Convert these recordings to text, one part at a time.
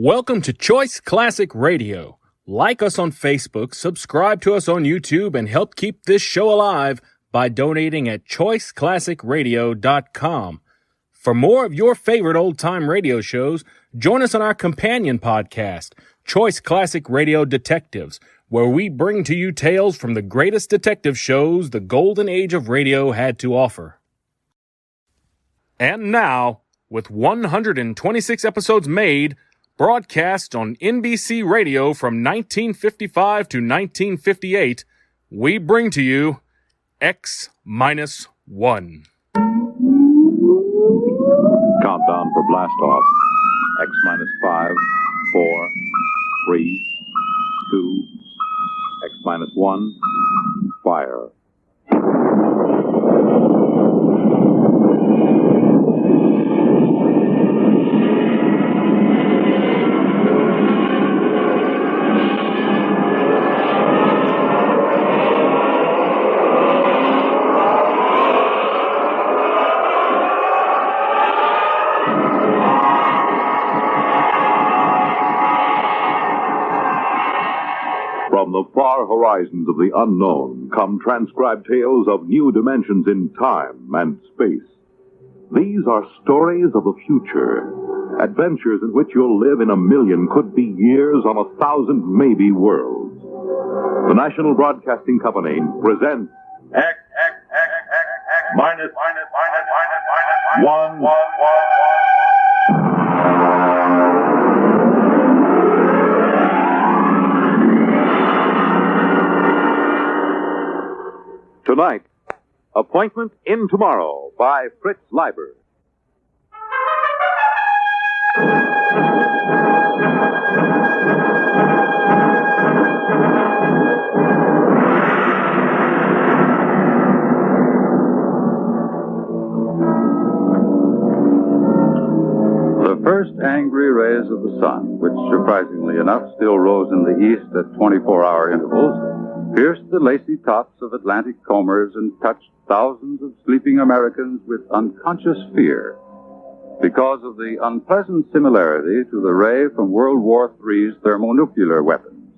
Welcome to Choice Classic Radio. Like us on Facebook, subscribe to us on YouTube, and help keep this show alive by donating at choiceclassicradio.com. For more of your favorite old-time radio shows, join us on our companion podcast, Choice Classic Radio Detectives, where we bring to you tales from the greatest detective shows the golden age of radio had to offer. And now, with 126 episodes made, broadcast on NBC Radio from 1955 to 1958, we bring to you X-1. Countdown for blast off. X-5, 4, 3, 2, X-1, fire. From the far horizons of the unknown come transcribed tales of new dimensions in time and space. These are stories of the future, adventures in which you'll live in a million, could be years, on 1,000 maybe worlds. The National Broadcasting Company presents X minus 1. Tonight, Appointment in Tomorrow by Fritz Leiber. The first angry rays of the sun, which surprisingly enough still rose in the east at 24-hour intervals, pierced the lacy tops of Atlantic combers and touched thousands of sleeping Americans with unconscious fear because of the unpleasant similarity to the ray from World War III's thermonuclear weapons.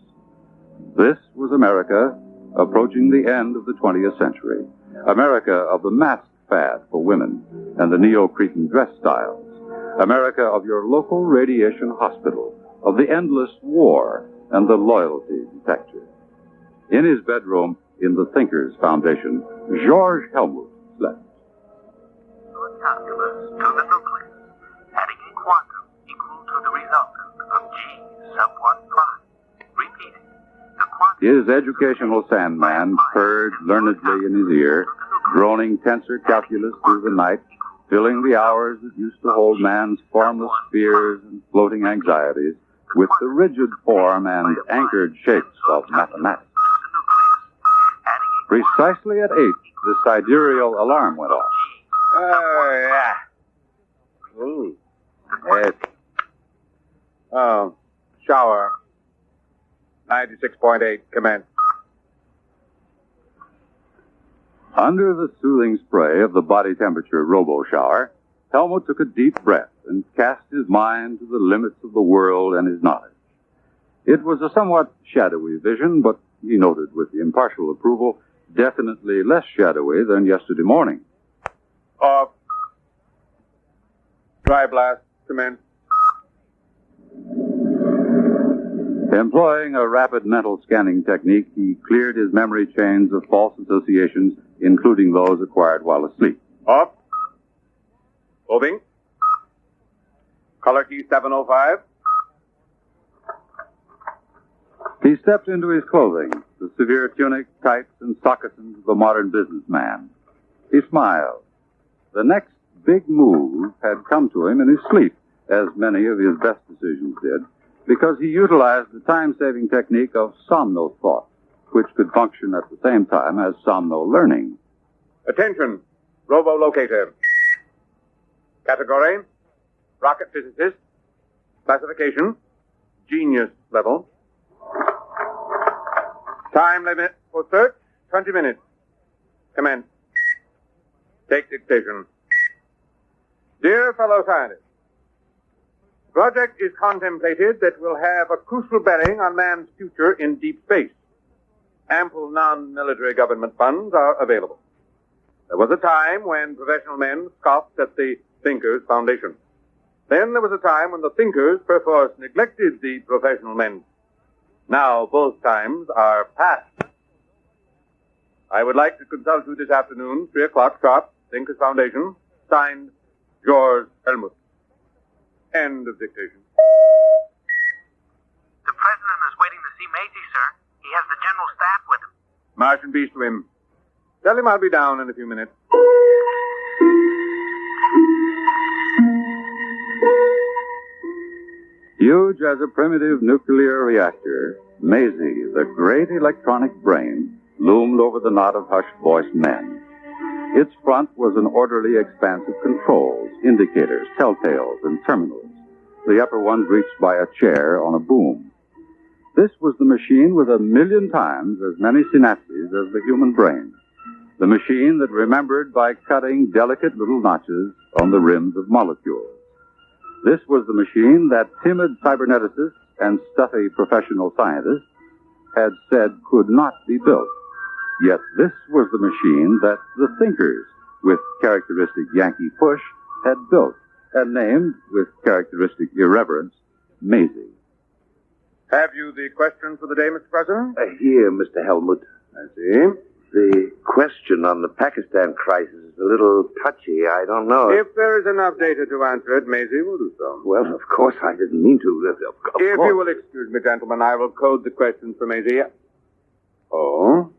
This was America approaching the end of the 20th century, America of the mask fad for women and the neo-Cretan dress styles, America of your local radiation hospital, of the endless war and the loyalty detector. In his bedroom in the Thinkers Foundation, George Helmut slept. Good calculus to the nucleus, adding a quantum equal to the resultant of G sub 1 prime. Repeating, the quantum... His educational sandman purred learnedly in his ear, droning tensor calculus through the night, filling the hours that used to hold man's formless fears and floating anxieties with the rigid form and anchored shapes of mathematics. Precisely at 8, the sidereal alarm went off. Oh, yeah. Ooh. Yes. Oh, shower. 96.8, commence. Under the soothing spray of the body temperature robo-shower, Helmut took a deep breath and cast his mind to the limits of the world and his knowledge. It was a somewhat shadowy vision, but he noted with impartial approval, definitely less shadowy than yesterday morning. Off. Dry blast, commence. Employing a rapid mental scanning technique, he cleared his memory chains of false associations, including those acquired while asleep. Off. Moving. Color key 705. He stepped into his clothing, the severe tunic, tights, and stockings of the modern businessman. He smiled. The next big move had come to him in his sleep, as many of his best decisions did, because he utilized the time-saving technique of somno-thought, which could function at the same time as somno-learning. Attention, robo-locator. Category, rocket physicist. Classification, genius level. Time limit for search, 20 minutes. Commence. Take dictation. Dear fellow scientists, project is contemplated that will have a crucial bearing on man's future in deep space. Ample non-military government funds are available. There was a time when professional men scoffed at the Thinkers Foundation. Then there was a time when the thinkers perforce neglected the professional men. Now both times are past. I would like to consult you this afternoon, 3 o'clock sharp, Thinkers Foundation, signed George Helmut. End of dictation. The president is waiting to see Maisie, sir. He has the general staff with him. Martian beast to him. Tell him I'll be down in a few minutes. Huge as a primitive nuclear reactor, Maisie, the great electronic brain, loomed over the knot of hushed-voiced men. Its front was an orderly expanse of controls, indicators, telltales, and terminals, the upper ones reached by a chair on a boom. This was the machine with 1,000,000 times as many synapses as the human brain. The machine that remembered by cutting delicate little notches on the rims of molecules. This was the machine that timid cyberneticists and stuffy professional scientists had said could not be built. Yet this was the machine that the thinkers, with characteristic Yankee push, had built and named, with characteristic irreverence, Maisie. Have you the question for the day, Mr. President? Here, Mr. Helmut. I see. The question on the Pakistan crisis is a little touchy. I don't know. If there is enough data to answer it, Maisie will do so. Well, of course, I didn't mean to. Of If course. you will excuse me, gentlemen, I will code the questions for Maisie. Oh,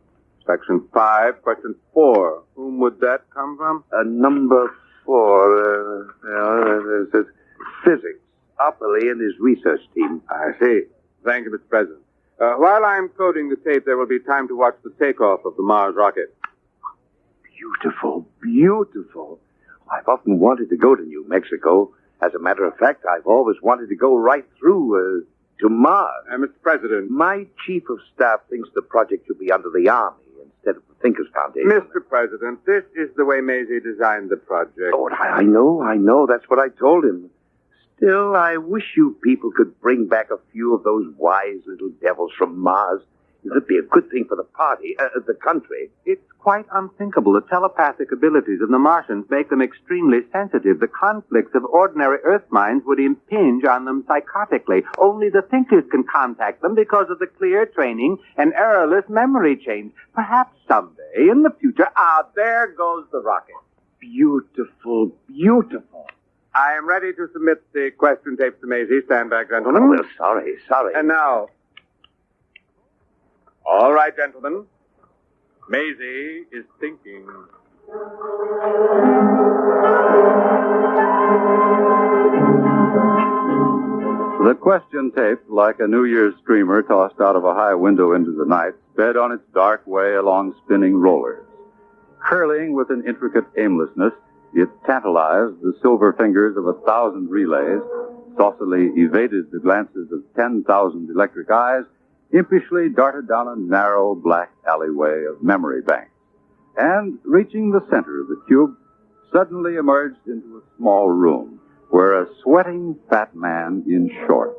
Section 5, Question 4. Whom would that come from? Number 4, it says physics. Opperly and his research team. I see. Thank you, Mr. President. While I'm coding the tape, there will be time to watch the takeoff of the Mars rocket. Beautiful, beautiful. I've often wanted to go to New Mexico. As a matter of fact, I've always wanted to go right through to Mars. Mr. President. My chief of staff thinks the project should be under the Army instead of the Thinkers Foundation. Mr. President, this is the way Maisie designed the project. Oh, I know. That's what I told him. Still, I wish you people could bring back a few of those wise little devils from Mars. It'd be a good thing for the party, the country. It's quite unthinkable. The telepathic abilities of the Martians make them extremely sensitive. The conflicts of ordinary Earth minds would impinge on them psychotically. Only the thinkers can contact them because of the clear training and errorless memory chains. Perhaps someday, in the future, there goes the rocket. Beautiful, beautiful. I am ready to submit the question tape to Maisie. Stand back, gentlemen. Oh, well, sorry. And now, all right, gentlemen. Maisie is thinking. The question tape, like a New Year's streamer tossed out of a high window into the night, sped on its dark way along spinning rollers. Curling with an intricate aimlessness, it tantalized the silver fingers of 1,000 relays, saucily evaded the glances of 10,000 electric eyes, impishly darted down a narrow black alleyway of memory banks, and, reaching the center of the cube, suddenly emerged into a small room where a sweating fat man in shorts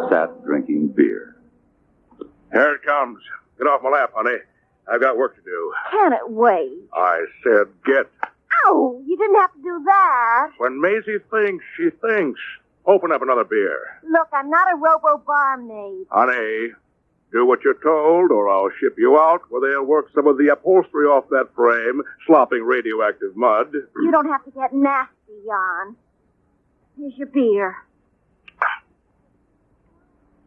sat drinking beer. Here it comes. Get off my lap, honey. I've got work to do. Can it wait? I said get. Oh, you didn't have to do that. When Maisie thinks, she thinks. Open up another beer. Look, I'm not a robo-barmaid. Honey, do what you're told, or I'll ship you out where they'll work some of the upholstery off that frame, slopping radioactive mud. You don't have to get nasty, Jan. Here's your beer.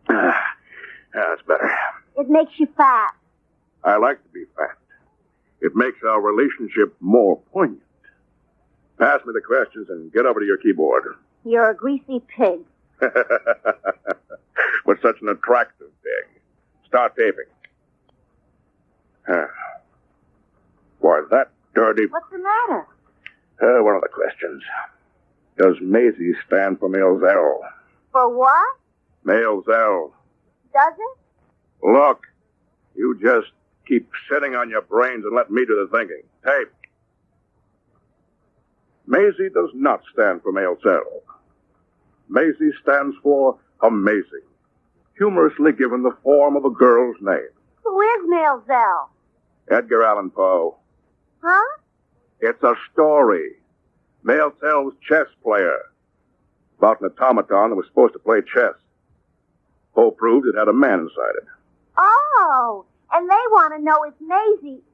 That's better. It makes you fat. I like to be fat. It makes our relationship more poignant. Pass me the questions and get over to your keyboard. You're a greasy pig. With such an attractive thing. Start taping. Boy, that dirty... What's the matter? One of the questions. Does Maisie stand for male Zell? For what? Male Zell. Does it? Look, you just keep sitting on your brains and let me do the thinking. Tape. Maisie does not stand for male Zell. Maisie stands for amazing, humorously given the form of a girl's name. Who is Maelzel? Edgar Allan Poe. Huh? It's a story. Maelzel's chess player. About an automaton that was supposed to play chess. Poe proved it had a man inside it. Oh, and they want to know if Maisie...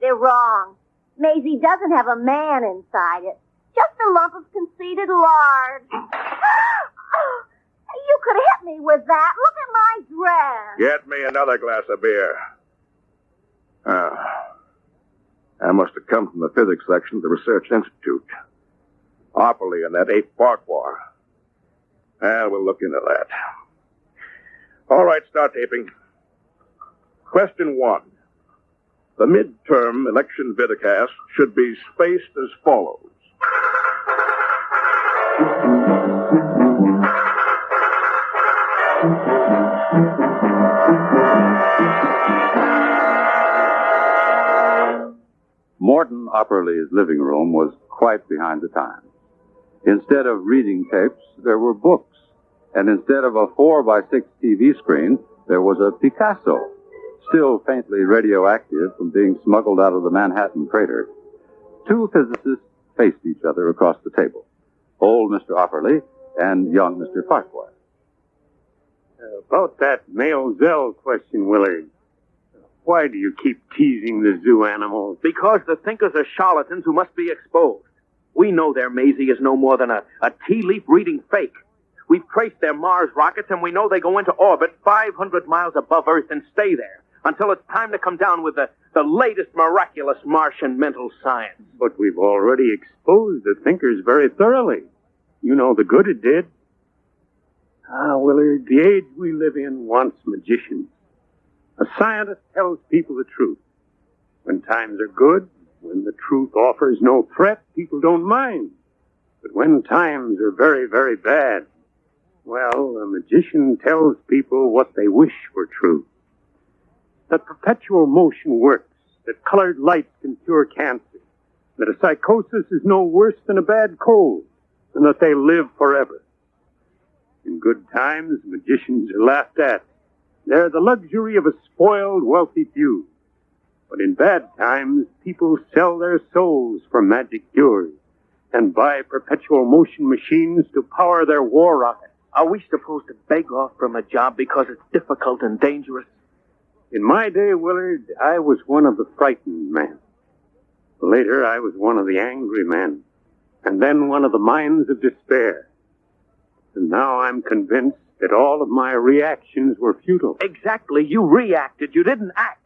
They're wrong. Maisie doesn't have a man inside it. Just a lump of conceited lard. You could hit me with that. Look at my dress. Get me another glass of beer. I must have come from the physics section of the Research Institute. Opperly and that 8th Farquhar. We'll look into that. All right, start taping. Question 1. The midterm election vidcast should be spaced as follows. Morton Opperly's living room was quite behind the times. Instead of reading tapes, there were books. And instead of a 4x6 TV screen, there was a Picasso, still faintly radioactive from being smuggled out of the Manhattan crater. Two physicists faced each other across the table, old Mr. Opperly and young Mr. Farquhar. About that Maelzel question, Willard. Why do you keep teasing the zoo animals? Because the thinkers are charlatans who must be exposed. We know their Maisie is no more than a tea leaf reading fake. We've traced their Mars rockets, and we know they go into orbit 500 miles above Earth and stay there until it's time to come down with the latest miraculous Martian mental science. But we've already exposed the thinkers very thoroughly. You know the good it did. Willard, the age we live in wants magicians. A scientist tells people the truth. When times are good, when the truth offers no threat, people don't mind. But when times are very, very bad, well, a magician tells people what they wish were true. That perpetual motion works, that colored light can cure cancer, that a psychosis is no worse than a bad cold, and that they live forever. In good times, magicians are laughed at. They're the luxury of a spoiled, wealthy few. But in bad times, people sell their souls for magic cures and buy perpetual motion machines to power their war rockets. Are we supposed to beg off from a job because it's difficult and dangerous? In my day, Willard, I was one of the frightened men. Later, I was one of the angry men. And then one of the minds of despair. And now I'm convinced that all of my reactions were futile. Exactly. You reacted. You didn't act.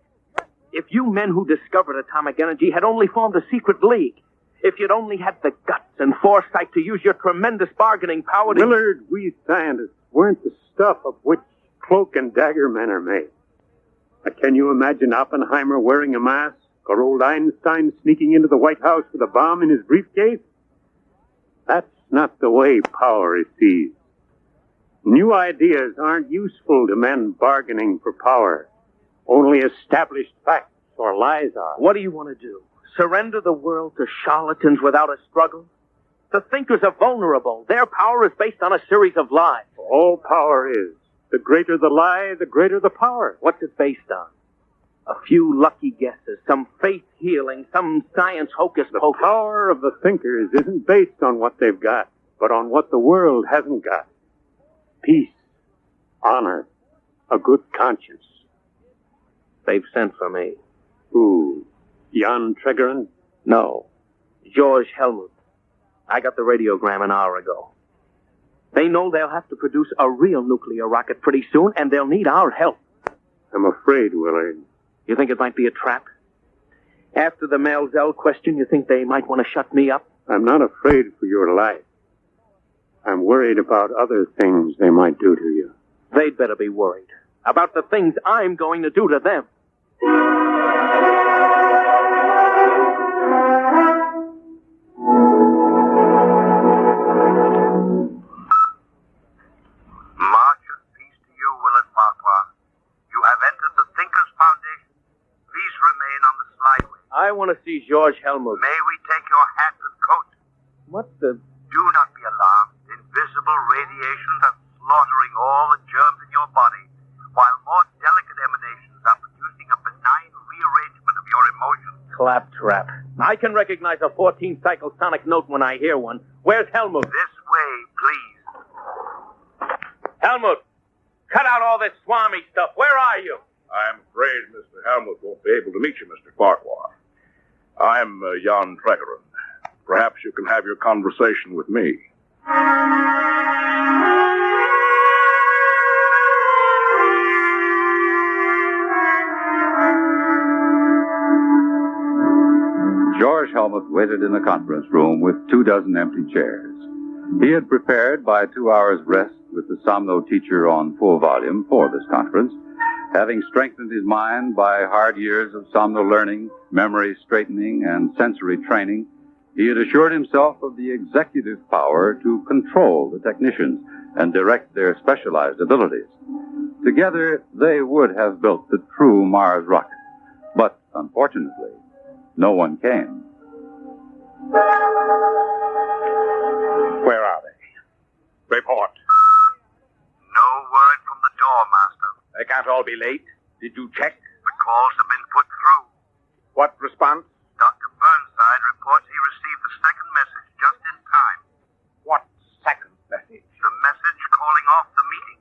If you men who discovered atomic energy had only formed a secret league, if you'd only had the guts and foresight to use your tremendous bargaining power to... Willard, we scientists weren't the stuff of which cloak and dagger men are made. Can you imagine Oppenheimer wearing a mask or old Einstein sneaking into the White House with a bomb in his briefcase? That's not the way power is seized. New ideas aren't useful to men bargaining for power. Only established facts or lies are. What do you want to do? Surrender the world to charlatans without a struggle? The thinkers are vulnerable. Their power is based on a series of lies. All power is. The greater the lie, the greater the power. What's it based on? A few lucky guesses, some faith healing, some science hocus pocus. The power of the thinkers isn't based on what they've got, but on what the world hasn't got. Peace, honor, a good conscience. They've sent for me. Who? Jan Tregerin? No. George Helmut. I got the radiogram an hour ago. They know they'll have to produce a real nuclear rocket pretty soon, and they'll need our help. I'm afraid, Willard. You think it might be a trap? After the Maelzel question, you think they might want to shut me up? I'm not afraid for your life. I'm worried about other things they might do to you. They'd better be worried about the things I'm going to do to them. Martian peace to you, Willard Farquhar. You have entered the Thinkers Foundation. Please remain on the slideway. I want to see George Helmut. May we take your hat and coat? What the... Do not be alarmed. Invisible trap. I can recognize a 14-cycle sonic note when I hear one. Where's Helmut? This way, please. Helmut, cut out all this swami stuff. Where are you? I'm afraid Mr. Helmut won't be able to meet you, Mr. Farquhar. I'm Jan Tregerin. Perhaps you can have your conversation with me. George Helmut waited in the conference room with 24 empty chairs. He had prepared by 2 hours' rest with the Somno teacher on full volume for this conference, having strengthened his mind by hard years of Somno learning, memory straightening, and sensory training. He had assured himself of the executive power to control the technicians and direct their specialized abilities. Together, they would have built the true Mars rocket. But, unfortunately, no one came. Where are they? Report. No word from the door, Master. They can't all be late. Did you check? The calls have been put through. What response? Dr. Burnside reports he received the second message just in time. What second message? The message calling off the meeting.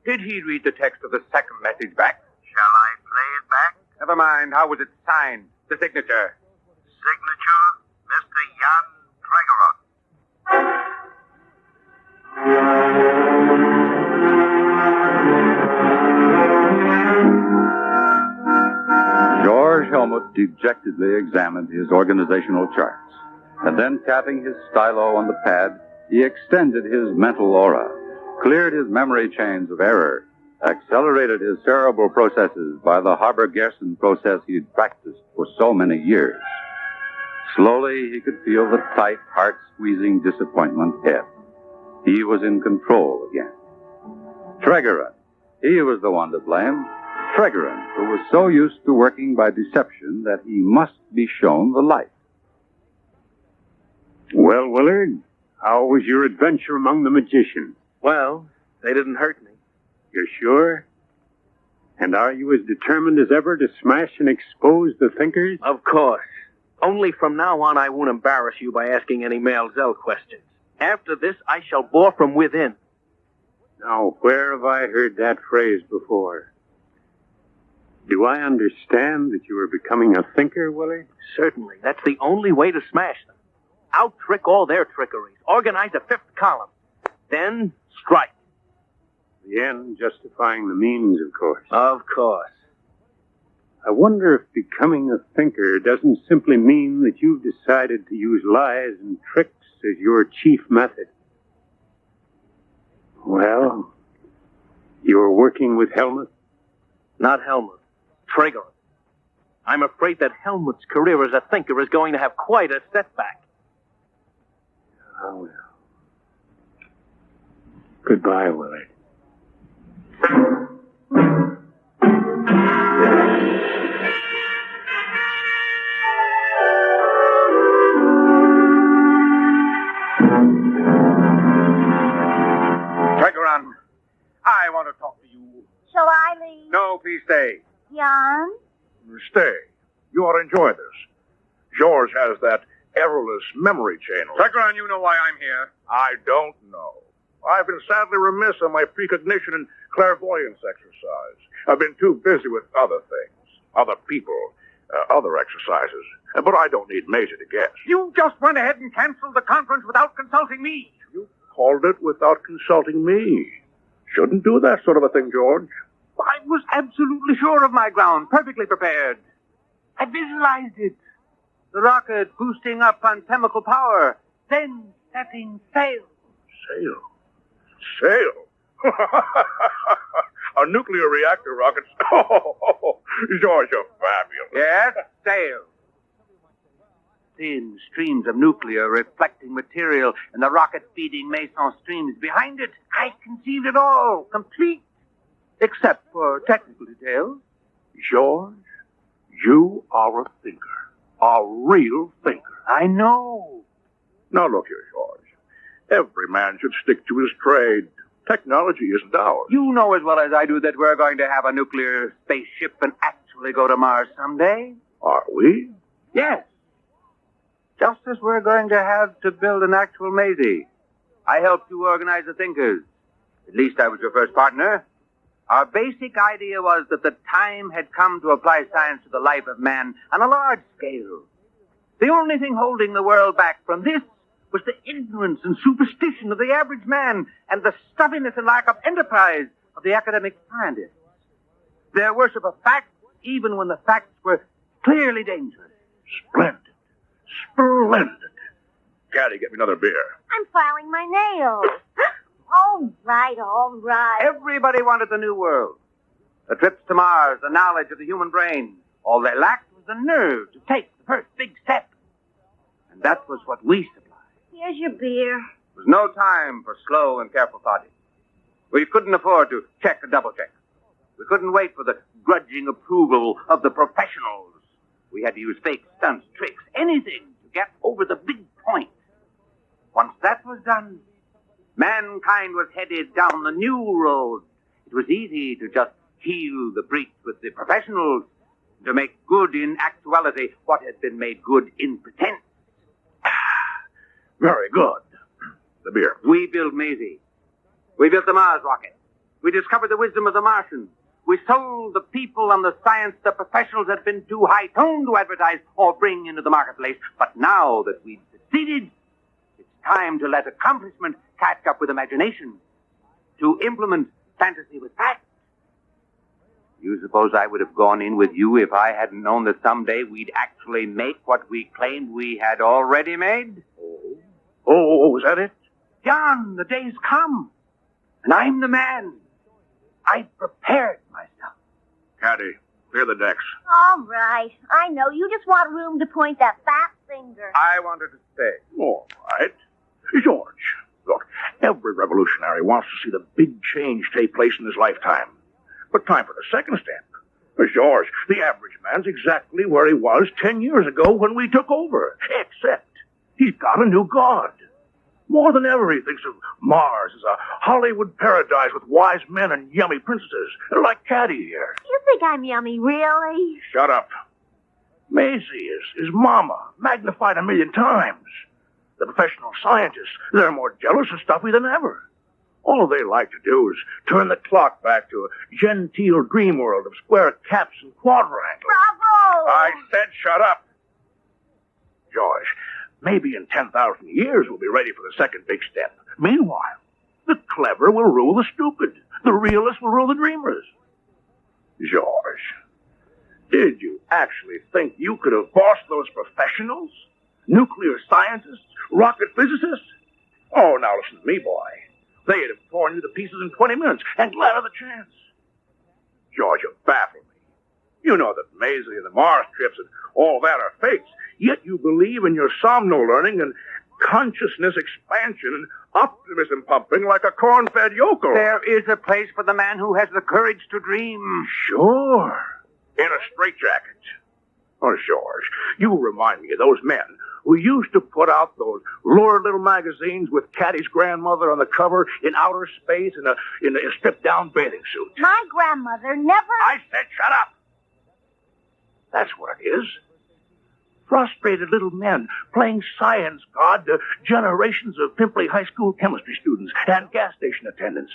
Did he read the text of the second message back? Shall I play it back? Never mind. How was it signed? The signature. Signature, Mr. Jan Tregerin. George Helmut dejectedly examined his organizational charts, and then tapping his stylo on the pad, he extended his mental aura, cleared his memory chains of error, accelerated his cerebral processes by the Haber-Gerson process he had practiced for so many years. Slowly, he could feel the tight, heart-squeezing disappointment ebb. He was in control again. Tregerin, he was the one to blame. Tregerin, who was so used to working by deception that he must be shown the light. Well, Willard, how was your adventure among the magicians? Well, they didn't hurt me. You're sure? And are you as determined as ever to smash and expose the thinkers? Of course. Only from now on I won't embarrass you by asking any Male Zell questions. After this, I shall bore from within. Now, where have I heard that phrase before? Do I understand that you are becoming a thinker, Willard? Certainly. That's the only way to smash them. Out-trick all their trickeries. Organize a fifth column. Then, strike. The end justifying the means, of course. Of course. I wonder if becoming a thinker doesn't simply mean that you've decided to use lies and tricks as your chief method. Well, you're working with Helmut? Not Helmut. Tregerin. I'm afraid that Helmut's career as a thinker is going to have quite a setback. Oh, well. Goodbye, Willard. Tregerin, I want to talk to you. Shall I leave? No, please stay. Jan? Stay. You ought to enjoy this. George has that errorless memory chain. Tregerin, you know why I'm here. I don't know. I've been sadly remiss on my precognition and clairvoyance exercise. I've been too busy with other things, other people, other exercises. But I don't need Maisie to guess. You just went ahead and canceled the conference without consulting me. You called it without consulting me. Shouldn't do that sort of a thing, George. I was absolutely sure of my ground, perfectly prepared. I visualized it. The rocket boosting up on chemical power, then setting sail. Sail? Sail? A nuclear reactor rocket. Oh, George, you're fabulous. Yes, sail. Thin streams of nuclear reflecting material and the rocket feeding meson streams behind it. I conceived it all, complete, except for technical details. George, you are a thinker. A real thinker. I know. Now look here, George. Every man should stick to his trade. Technology isn't ours. You know as well as I do that we're going to have a nuclear spaceship and actually go to Mars someday. Are we? Yes. Just as we're going to have to build an actual Maisie. I helped you organize the thinkers. At least I was your first partner. Our basic idea was that the time had come to apply science to the life of man on a large scale. The only thing holding the world back from this was the ignorance and superstition of the average man and the stubbornness and lack of enterprise of the academic scientists. Their worship of facts, even when the facts were clearly dangerous. Splendid. Splendid. Caddy, get me another beer. I'm filing my nails. All right, all right. Everybody wanted the new world. The trips to Mars, the knowledge of the human brain. All they lacked was the nerve to take the first big step. And that was what we supplied. Here's your beer. There was no time for slow and careful thoughting. We couldn't afford to check and double check. We couldn't wait for the grudging approval of the professionals. We had to use fake stunts, tricks, anything to get over the big point. Once that was done, mankind was headed down the new road. It was easy to just heal the breach with the professionals, to make good in actuality what had been made good in pretense. Very good. The beer. We built Maisie. We built the Mars rocket. We discovered the wisdom of the Martians. We sold the people and the science the professionals had been too high-toned to advertise or bring into the marketplace. But now that we've succeeded, it's time to let accomplishment catch up with imagination, to implement fantasy with fact. You suppose I would have gone in with you if I hadn't known that someday we'd actually make what we claimed we had already made? Oh, is that it? John, the day's come, and I'm the man. I've prepared myself. Caddy, clear the decks. All right. I know. You just want room to point that fat finger. I wanted to stay. All right. George, look, every revolutionary wants to see the big change take place in his lifetime. But time for the second step. George, the average man's exactly where he was 10 years ago when we took over. Except he's got a new god. More than ever, he thinks of Mars as a Hollywood paradise with wise men and yummy princesses, like Caddy here. You think I'm yummy, really? Shut up. Maisie is Mama, magnified 1,000,000 times. The professional scientists, they're more jealous and stuffy than ever. All they like to do is turn the clock back to a genteel dream world of square caps and quadrangles. Bravo! I said shut up. George, maybe in 10,000 years we'll be ready for the second big step. Meanwhile, the clever will rule the stupid. The realists will rule the dreamers. George, did you actually think you could have bossed those professionals? Nuclear scientists? Rocket physicists? Oh, now listen to me, boy. They'd have torn you to pieces in 20 minutes and glad of the chance. George, you baffle me. You know that Maisie and the Mars trips and all that are fakes, yet you believe in your somno-learning and consciousness expansion and optimism pumping like a corn-fed yokel. There is a place for the man who has the courage to dream. Sure. In a straitjacket. Oh, George, you remind me of those men who used to put out those lurid little magazines with Caddy's grandmother on the cover in outer space in a stripped-down bathing suit. My grandmother never... I said shut up! That's what it is. Frustrated little men playing science god to generations of pimply high school chemistry students and gas station attendants,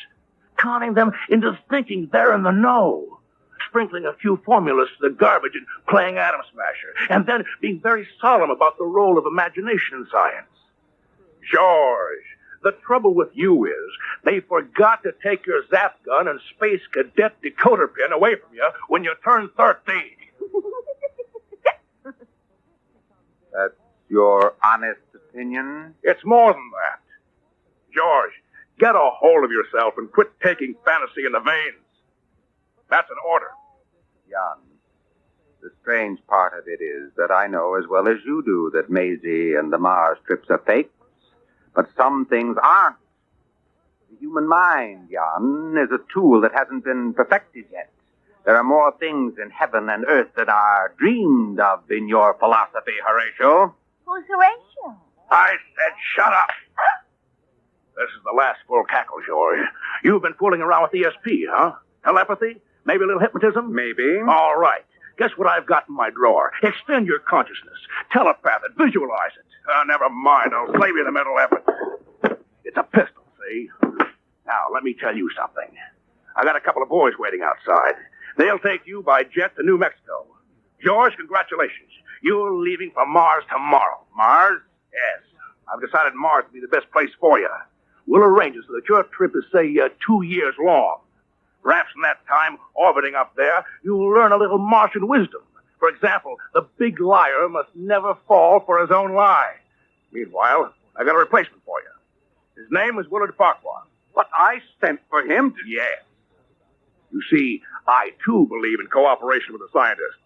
conning them into thinking they're in the know, sprinkling a few formulas to the garbage and playing Atom Smasher, and then being very solemn about the role of imagination in science. George, the trouble with you is they forgot to take your zap gun and space cadet decoder pin away from you when you turn 13. That's your honest opinion? It's more than that. George, get a hold of yourself and quit taking fantasy in the veins. That's an order. Jan, the strange part of it is that I know as well as you do that Maisie and the Mars trips are fakes, but some things aren't. The human mind, Jan, is a tool that hasn't been perfected yet. There are more things in heaven and earth that are dreamed of in your philosophy, Horatio. Who's Horatio? I said shut up. This is the last full cackle, George. You've been fooling around with ESP, huh? Telepathy? Maybe a little hypnotism? Maybe. All right. Guess what I've got in my drawer? Extend your consciousness. Telepath it. Visualize it. Never mind. I'll save you the mental effort. It's a pistol, see? Now, let me tell you something. I got a couple of boys waiting outside. They'll take you by jet to New Mexico. George, congratulations. You're leaving for Mars tomorrow. Mars? Yes. I've decided Mars will be the best place for you. We'll arrange it so that your trip is, say, 2 years long. Perhaps in that time, orbiting up there, you'll learn a little Martian wisdom. For example, the big liar must never fall for his own lie. Meanwhile, I got a replacement for you. His name is Willard Farquhar. But I sent for him to... Yes. You see, I, too, believe in cooperation with the scientists.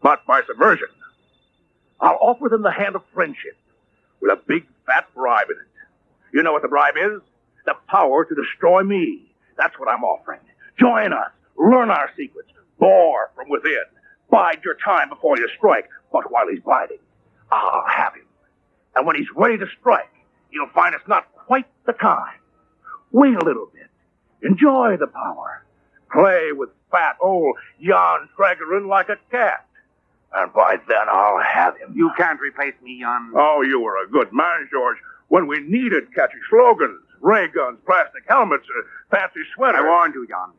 But by subversion. I'll offer them the hand of friendship with a big, fat bribe in it. You know what the bribe is? The power to destroy me. That's what I'm offering. Join us. Learn our secrets. Bore from within. Bide your time before you strike. But while he's biding, I'll have him. And when he's ready to strike, you'll find it's not quite the time. Wait a little bit. Enjoy the power. Play with fat old Jan Tragerin like a cat. And by then I'll have him. You can't replace me, Jan. Oh, you were a good man, George. When we needed catchy slogans, ray guns, plastic helmets, fancy sweaters. I warned you, Jan.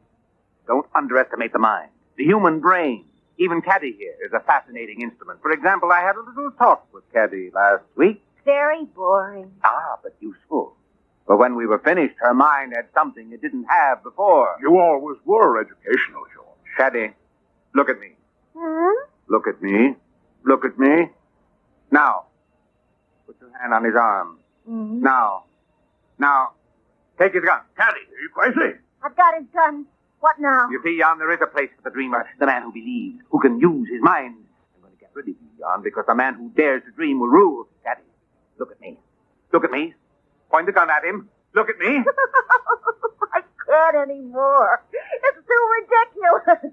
Don't underestimate the mind. The human brain. Even Caddy here is a fascinating instrument. For example, I had a little talk with Caddy last week. Very boring. Ah, but useful. But when we were finished, her mind had something it didn't have before. You always were educational, George. Caddy, look at me. Hmm? Look at me. Look at me. Now, put your hand on his arm. Mm-hmm. Now, take his gun. Caddy, are you crazy? I've got his gun. What now? You see, Jan, there is a place for the dreamer, the man who believes, who can use his mind. I'm going to get rid of you, Jan, because the man who dares to dream will rule. Caddy, look at me. Look at me. Point the gun at him. Look at me. I can't anymore. It's too ridiculous.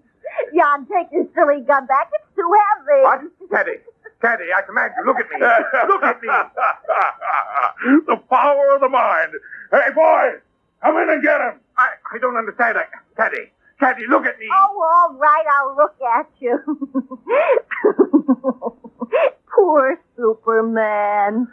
Jan, take your silly gun back. It's too heavy. What? Caddy, I command you, look at me. Look at me. The power of the mind. Hey, boys, come in and get him. I don't understand. Caddy, look at me. Oh, all right, I'll look at you. Poor Superman.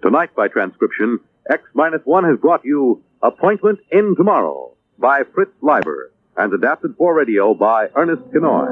Tonight, by transcription, X-1 has brought you Appointment in Tomorrow by Fritz Leiber and adapted for radio by Ernest Kinoy.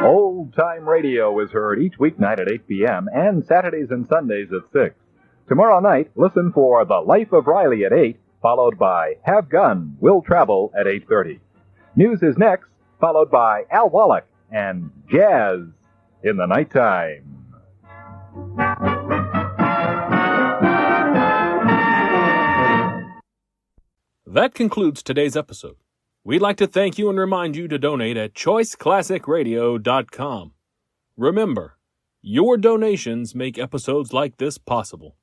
Old-time radio is heard each weeknight at 8 p.m. and Saturdays and Sundays at 6. Tomorrow night, listen for The Life of Riley at 8, followed by Have Gun, Will Travel at 8:30. News is next, followed by Al Wallach and Jazz in the Nighttime. That concludes today's episode. We'd like to thank you and remind you to donate at choiceclassicradio.com. Remember, your donations make episodes like this possible.